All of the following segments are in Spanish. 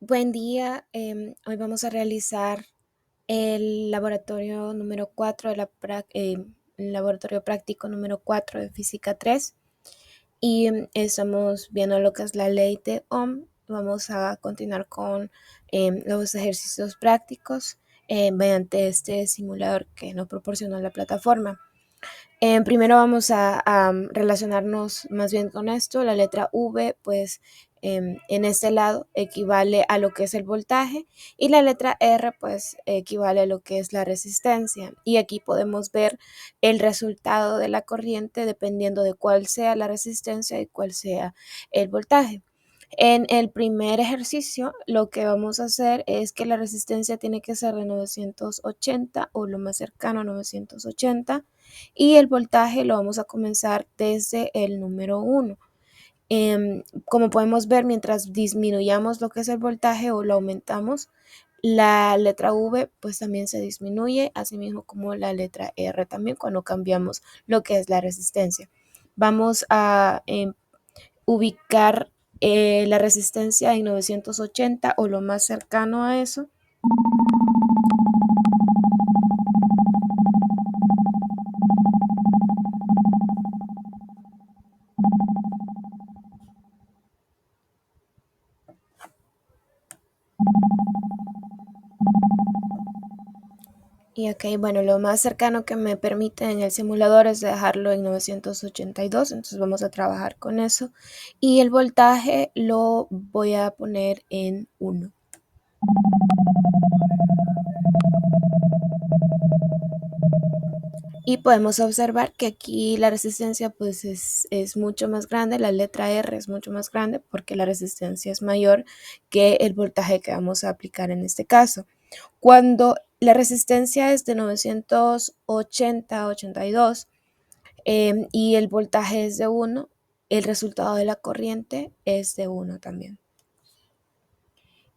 Buen día. Hoy vamos a realizar el laboratorio número 4 de el laboratorio práctico número 4 de Física 3 y estamos viendo lo que es la ley de Ohm. Vamos a continuar con los ejercicios prácticos mediante este simulador que nos proporciona la plataforma. Primero vamos a relacionarnos más bien con esto. La letra V, pues en este lado equivale a lo que es el voltaje y la letra R, pues equivale a lo que es la resistencia. Y aquí podemos ver el resultado de la corriente dependiendo de cuál sea la resistencia y cuál sea el voltaje. En el primer ejercicio, lo que vamos a hacer es que la resistencia tiene que ser de 980 o lo más cercano a 980 y el voltaje lo vamos a comenzar desde el número 1. Como podemos ver, mientras disminuyamos lo que es el voltaje o lo aumentamos, la letra V pues también se disminuye, así mismo como la letra R también cuando cambiamos lo que es la resistencia. Vamos a ubicar la resistencia en 980 o lo más cercano a eso. Y ok, bueno, lo más cercano que me permite en el simulador es dejarlo en 982, entonces vamos a trabajar con eso. Y el voltaje lo voy a poner en 1. Y podemos observar que aquí la resistencia pues es mucho más grande, la letra R es mucho más grande porque la resistencia es mayor que el voltaje que vamos a aplicar en este caso. Cuando la resistencia es de 980-82 y el voltaje es de 1, el resultado de la corriente es de 1 también.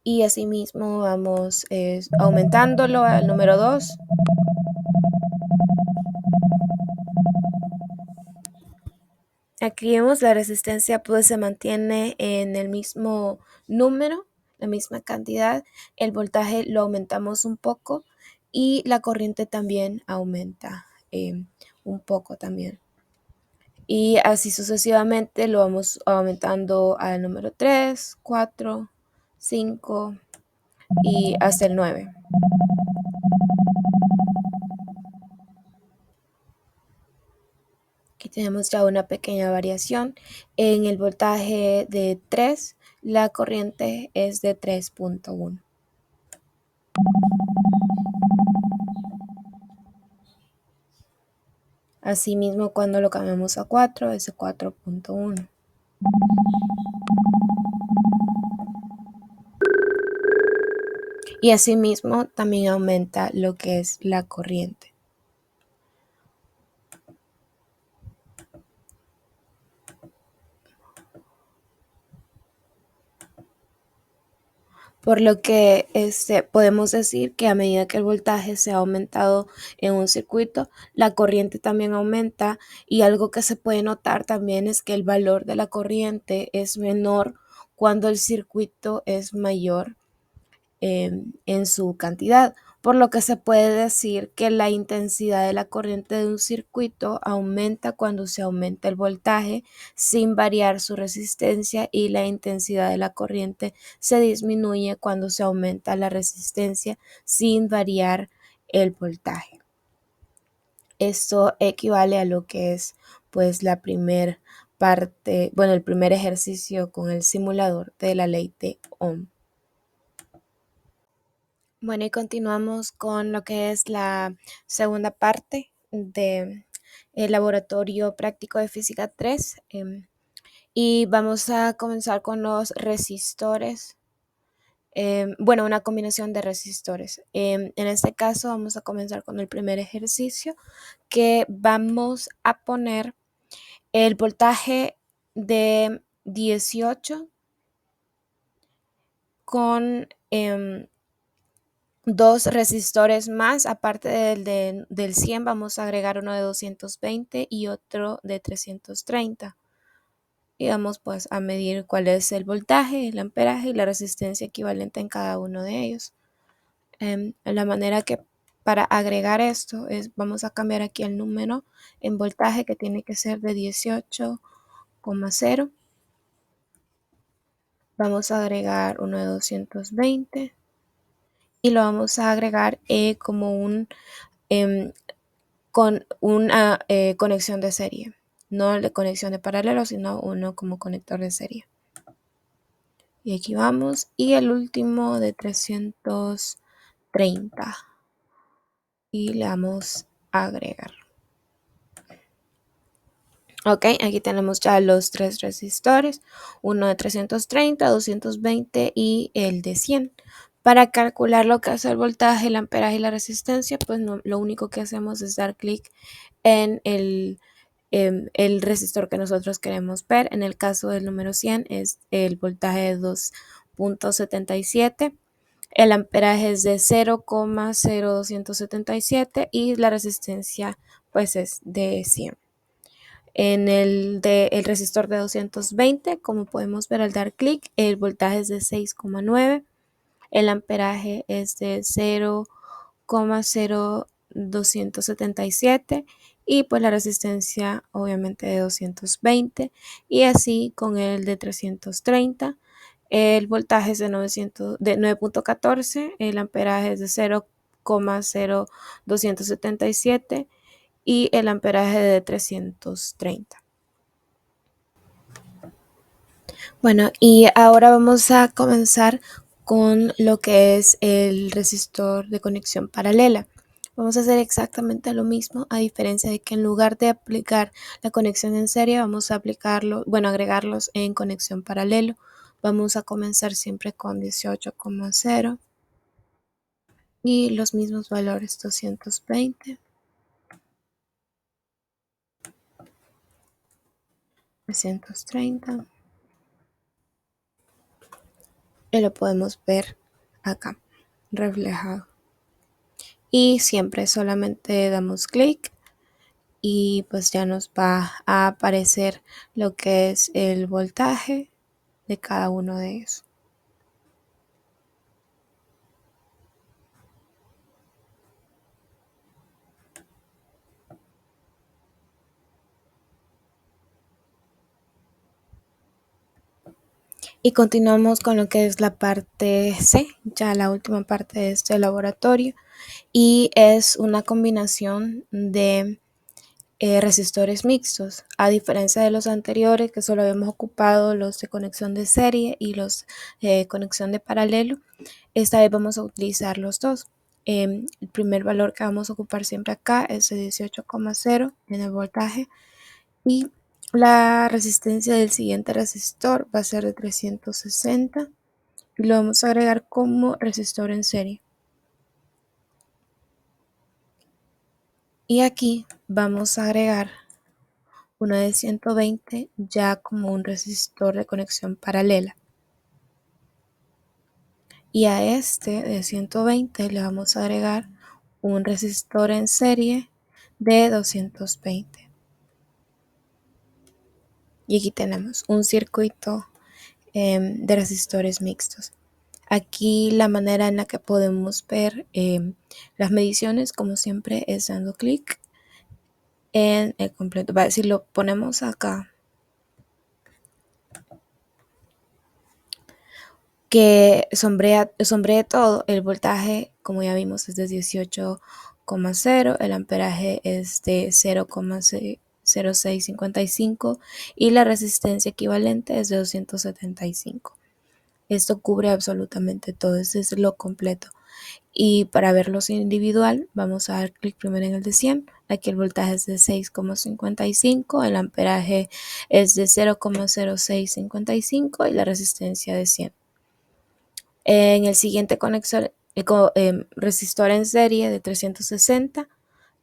Y asimismo vamos aumentándolo al número 2. Aquí vemos la resistencia pues se mantiene en el mismo número, la misma cantidad. El voltaje lo aumentamos un poco y la corriente también aumenta un poco también. Y así sucesivamente lo vamos aumentando al número 3, 4, 5 y hasta el 9. Aquí tenemos ya una pequeña variación. En el voltaje de 3, la corriente es de 3.1. Asimismo, cuando lo cambiamos a 4, es de 4.1. Y asimismo también aumenta lo que es la corriente. Por lo que podemos decir que a medida que el voltaje se ha aumentado en un circuito, la corriente también aumenta, y algo que se puede notar también es que el valor de la corriente es menor cuando el circuito es mayor en su cantidad, por lo que se puede decir que la intensidad de la corriente de un circuito aumenta cuando se aumenta el voltaje sin variar su resistencia, y la intensidad de la corriente se disminuye cuando se aumenta la resistencia sin variar el voltaje. Esto equivale a lo que es pues la primera parte, bueno, el primer ejercicio con el simulador de la ley de Ohm. Bueno, y continuamos con lo que es la segunda parte de el laboratorio práctico de física 3, y vamos a comenzar con los resistores. Bueno, una combinación de resistores. En este caso vamos a comenzar con el primer ejercicio, que vamos a poner el voltaje de 18 con dos resistores más. Aparte del 100, vamos a agregar uno de 220 y otro de 330. y vamos pues a medir cuál es el voltaje, el amperaje y la resistencia equivalente en cada uno de ellos. La manera que para agregar esto es, vamos a cambiar aquí el número en voltaje, que tiene que ser de 18,0. Vamos a agregar uno de 220 y lo vamos a agregar como con una conexión de serie, no de conexión de paralelo, sino uno como conector de serie. Y aquí vamos, y el último de 330 y le damos a agregar. Ok, aquí tenemos ya los tres resistores, uno de 330, 220 y el de 100. Para calcular lo que hace el voltaje, el amperaje y la resistencia, pues lo único que hacemos es dar clic en el resistor que nosotros queremos ver. En el caso del número 100 es el voltaje de 2,77, el amperaje es de 0,0277 y la resistencia pues es de 100. En el resistor de 220, como podemos ver al dar clic, el voltaje es de 6,9, el amperaje es de 0,0277 y pues la resistencia obviamente de 220, y así con el de 330. El voltaje es de 9.14, el amperaje es de 0,0277 y el amperaje de 330. Bueno, y ahora vamos a comenzar con lo que es el resistor de conexión paralela. Vamos a hacer exactamente lo mismo, a diferencia de que en lugar de aplicar la conexión en serie, vamos a agregarlos en conexión paralelo. Vamos a comenzar siempre con 18,0 y los mismos valores, 220, 330, y lo podemos ver acá reflejado. Y siempre solamente damos clic y pues ya nos va a aparecer lo que es el voltaje de cada uno de ellos. Y continuamos con lo que es la parte C, ya la última parte de este laboratorio, y es una combinación de resistores mixtos. A diferencia de los anteriores, que solo habíamos ocupado los de conexión de serie y los de conexión de paralelo, esta vez vamos a utilizar los dos. El primer valor que vamos a ocupar siempre acá es de 18,0 en el voltaje, y la resistencia del siguiente resistor va a ser de 360 y lo vamos a agregar como resistor en serie. Y aquí vamos a agregar uno de 120 ya como un resistor de conexión paralela. Y a este de 120 le vamos a agregar un resistor en serie de 220. Y aquí tenemos un circuito de resistores mixtos. Aquí la manera en la que podemos ver las mediciones, como siempre, es dando clic en el completo. Si lo ponemos acá, que sombree todo, el voltaje, como ya vimos, es de 18,0, el amperaje es de 0,0655 y la resistencia equivalente es de 275. Esto cubre absolutamente todo, este es lo completo. Y para verlos individual, vamos a dar clic primero en el de 100. Aquí el voltaje es de 6,55, el amperaje es de 0,0655 y la resistencia de 100. En el siguiente resistor en serie de 360,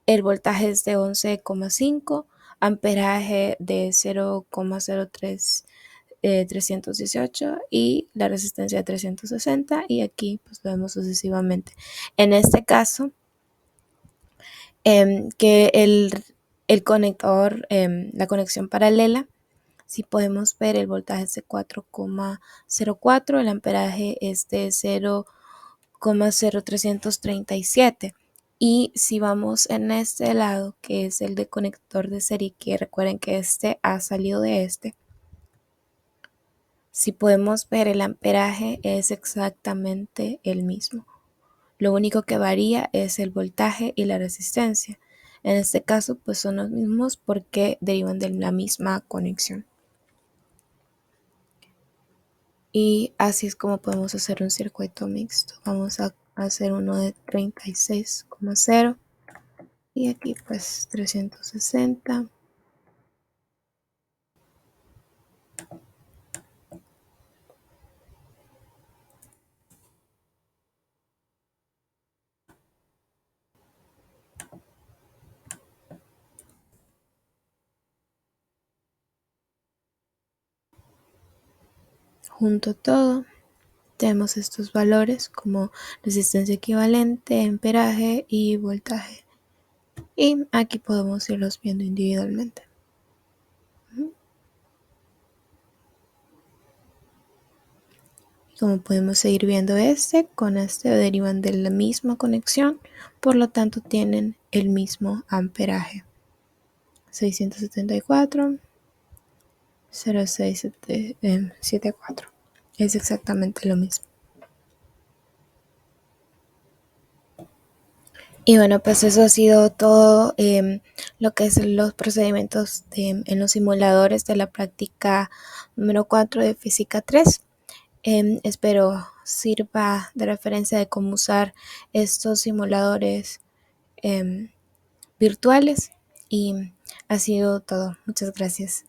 el voltaje es de 11,5, amperaje de 0,03 318 y la resistencia de 360, y aquí pues lo vemos sucesivamente. En este caso, que el conector, la conexión paralela Si podemos ver, el voltaje es de 4,04, el amperaje es de 0,0337. Y si vamos en este lado, que es el de conector de serie, que recuerden que este ha salido de este, si podemos ver, el amperaje es exactamente el mismo. Lo único que varía es el voltaje y la resistencia. En este caso, pues son los mismos porque derivan de la misma conexión. Y así es como podemos hacer un circuito mixto. Vamos a hacer uno de 36,0 y aquí pues 360. Junto todo, tenemos estos valores como resistencia equivalente, amperaje y voltaje. Y aquí podemos irlos viendo individualmente. Como podemos seguir viendo, con este derivan de la misma conexión, por lo tanto tienen el mismo amperaje. 674, 0,674. Es exactamente lo mismo. Y bueno, pues eso ha sido todo lo que es los procedimientos en los simuladores de la práctica número 4 de Física 3. Espero sirva de referencia de cómo usar estos simuladores virtuales, y ha sido todo. Muchas gracias.